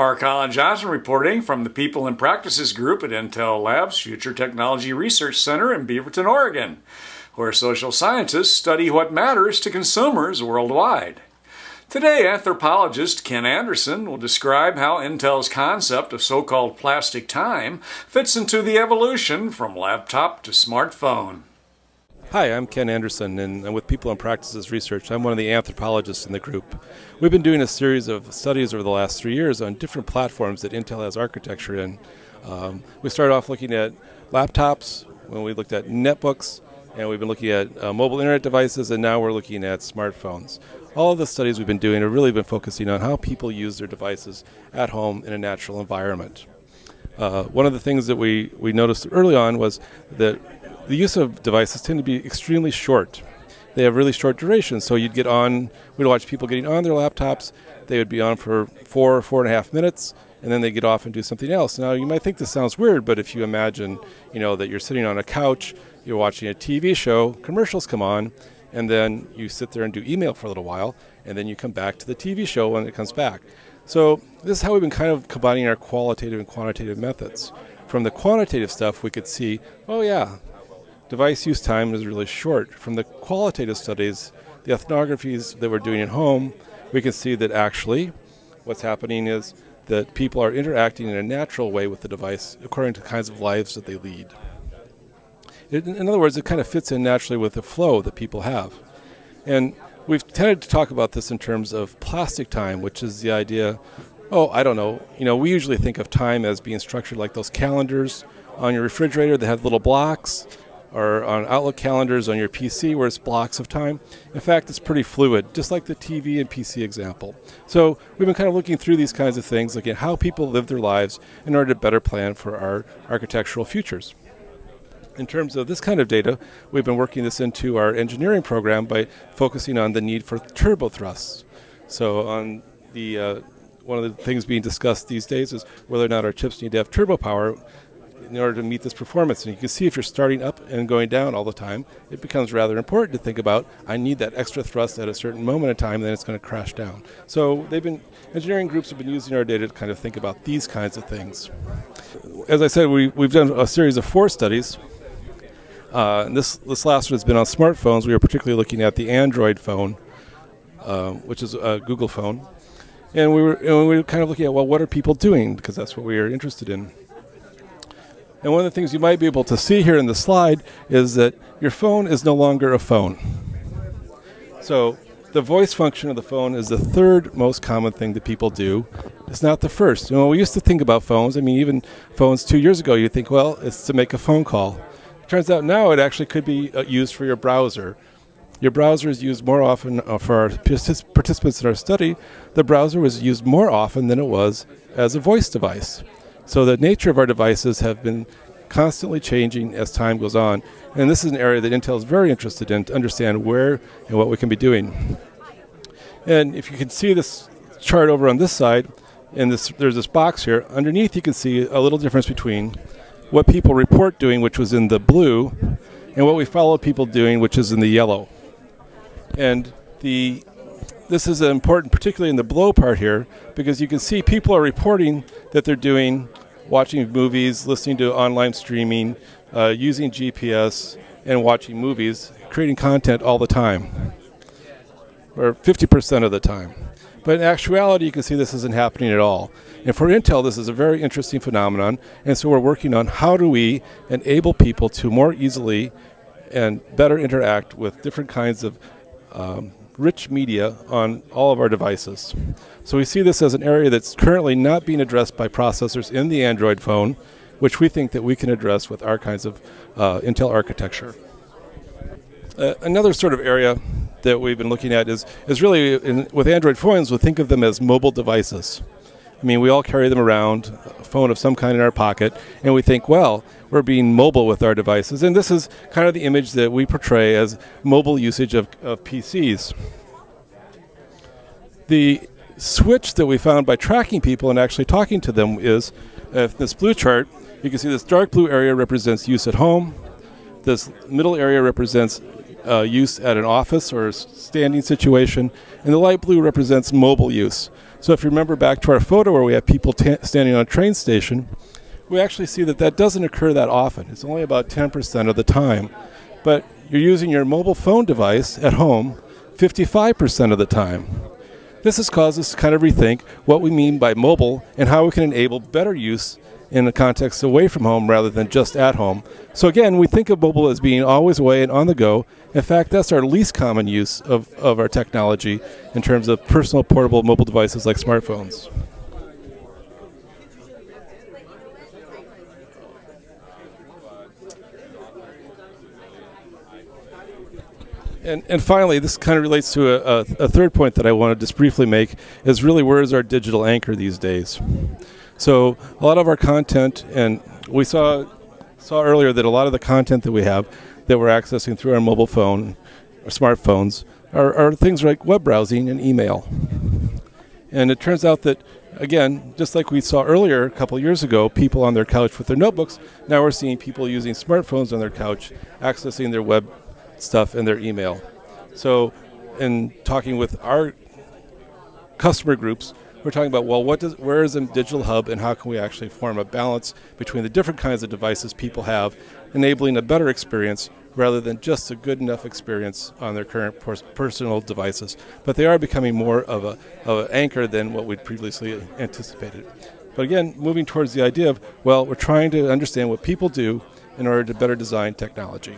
R. Colin Johnson reporting from the People and Practices Group at Intel Labs Future Technology Research Center in Beaverton, Oregon, where social scientists study what matters to consumers worldwide. Today, anthropologist Ken Anderson will describe how Intel's concept of so-called plastic time fits into the evolution from laptop to smartphone. Hi, I'm Ken Anderson, and I'm with People and Practices Research. I'm one of the anthropologists in the group. We've been doing a series of studies over the last 3 years on different platforms that Intel has architecture in. We started off looking at laptops, when we looked at netbooks, and we've been looking at mobile internet devices, and now we're looking at smartphones. All of the studies we've been doing have really been focusing on how people use their devices at home in a natural environment. One of the things that we noticed early on was that the use of devices tend to be extremely short. They have really short durations, so we'd watch people getting on their laptops, they would be on for 4.5 minutes, and then they get off and do something else. Now, you might think this sounds weird, but if you imagine, that you're sitting on a couch, you're watching a TV show, commercials come on, and then you sit there and do email for a little while, and then you come back to the TV show when it comes back. So this is how we've been kind of combining our qualitative and quantitative methods. From the quantitative stuff, we could see, oh yeah, device use time is really short. From the qualitative studies, the ethnographies that we're doing at home, we can see that actually what's happening is that people are interacting in a natural way with the device according to the kinds of lives that they lead. In other words, it kind of fits in naturally with the flow that people have. And we've tended to talk about this in terms of plastic time, which is the idea, we usually think of time as being structured like those calendars on your refrigerator that have little blocks, or on Outlook calendars on your PC where it's blocks of time. In fact, it's pretty fluid, just like the TV and PC example. So we've been kind of looking through these kinds of things, looking at how people live their lives in order to better plan for our architectural futures. In terms of this kind of data, we've been working this into our engineering program by focusing on the need for turbo thrusts. So on one of the things being discussed these days is whether or not our chips need to have turbo power in order to meet this performance. And you can see if you're starting up and going down all the time, it becomes rather important to think about, I need that extra thrust at a certain moment in time, then it's going to crash down. So engineering groups have been using our data to kind of think about these kinds of things. As I said, we've done a series of 4 studies. This last one has been on smartphones. We were particularly looking at the Android phone, which is a Google phone. And we were kind of looking at, well, what are people doing? Because that's what we are interested in. And one of the things you might be able to see here in the slide is that your phone is no longer a phone. So the voice function of the phone is the 3rd most common thing that people do. It's not the first. We used to think about phones. I mean, even phones 2 years ago, you'd think, well, it's to make a phone call. It turns out now it actually could be used for your browser. Your browser is used more often for our participants in our study. The browser was used more often than it was as a voice device. So the nature of our devices have been constantly changing as time goes on. And this is an area that Intel is very interested in to understand where and what we can be doing. And if you can see this chart over on this side, and there's this box here. Underneath you can see a little difference between what people report doing, which was in the blue, and what we follow people doing, which is in the yellow. And this is important, particularly in the below part here, because you can see people are reporting that they're watching movies, listening to online streaming, using GPS, and watching movies, creating content all the time, or 50% of the time. But in actuality, you can see this isn't happening at all. And for Intel, this is a very interesting phenomenon, and so we're working on how do we enable people to more easily and better interact with different kinds of rich media on all of our devices. So we see this as an area that's currently not being addressed by processors in the Android phone, which we think that we can address with our kinds of Intel architecture. Another sort of area that we've been looking at is really, with Android phones, we think of them as mobile devices. I mean, we all carry them around, a phone of some kind in our pocket, and we think, well, we're being mobile with our devices. And this is kind of the image that we portray as mobile usage of PCs. The switch that we found by tracking people and actually talking to them is, this blue chart, you can see this dark blue area represents use at home. This middle area represents use at an office or a standing situation, and the light blue represents mobile use. So if you remember back to our photo where we have people standing on a train station, we actually see that that doesn't occur that often. It's only about 10% of the time. But you're using your mobile phone device at home 55% of the time. This has caused us to kind of rethink what we mean by mobile and how we can enable better use in the context away from home rather than just at home. So again, we think of mobile as being always away and on the go. In fact, that's our least common use of our technology in terms of personal portable mobile devices like smartphones. And finally, this kind of relates to a third point that I want to just briefly make, is really where is our digital anchor these days? So a lot of our content, and we saw earlier that a lot of the content that we have that we're accessing through our mobile phone or smartphones are things like web browsing and email. And it turns out that, again, just like we saw earlier a couple of years ago, people on their couch with their notebooks, now we're seeing people using smartphones on their couch, accessing their web stuff and their email. So in talking with our customer groups, we're talking about, well, where is a digital hub and how can we actually form a balance between the different kinds of devices people have, enabling a better experience rather than just a good enough experience on their current personal devices. But they are becoming more of an anchor than what we'd previously anticipated. But again, moving towards the idea of, well, we're trying to understand what people do in order to better design technology.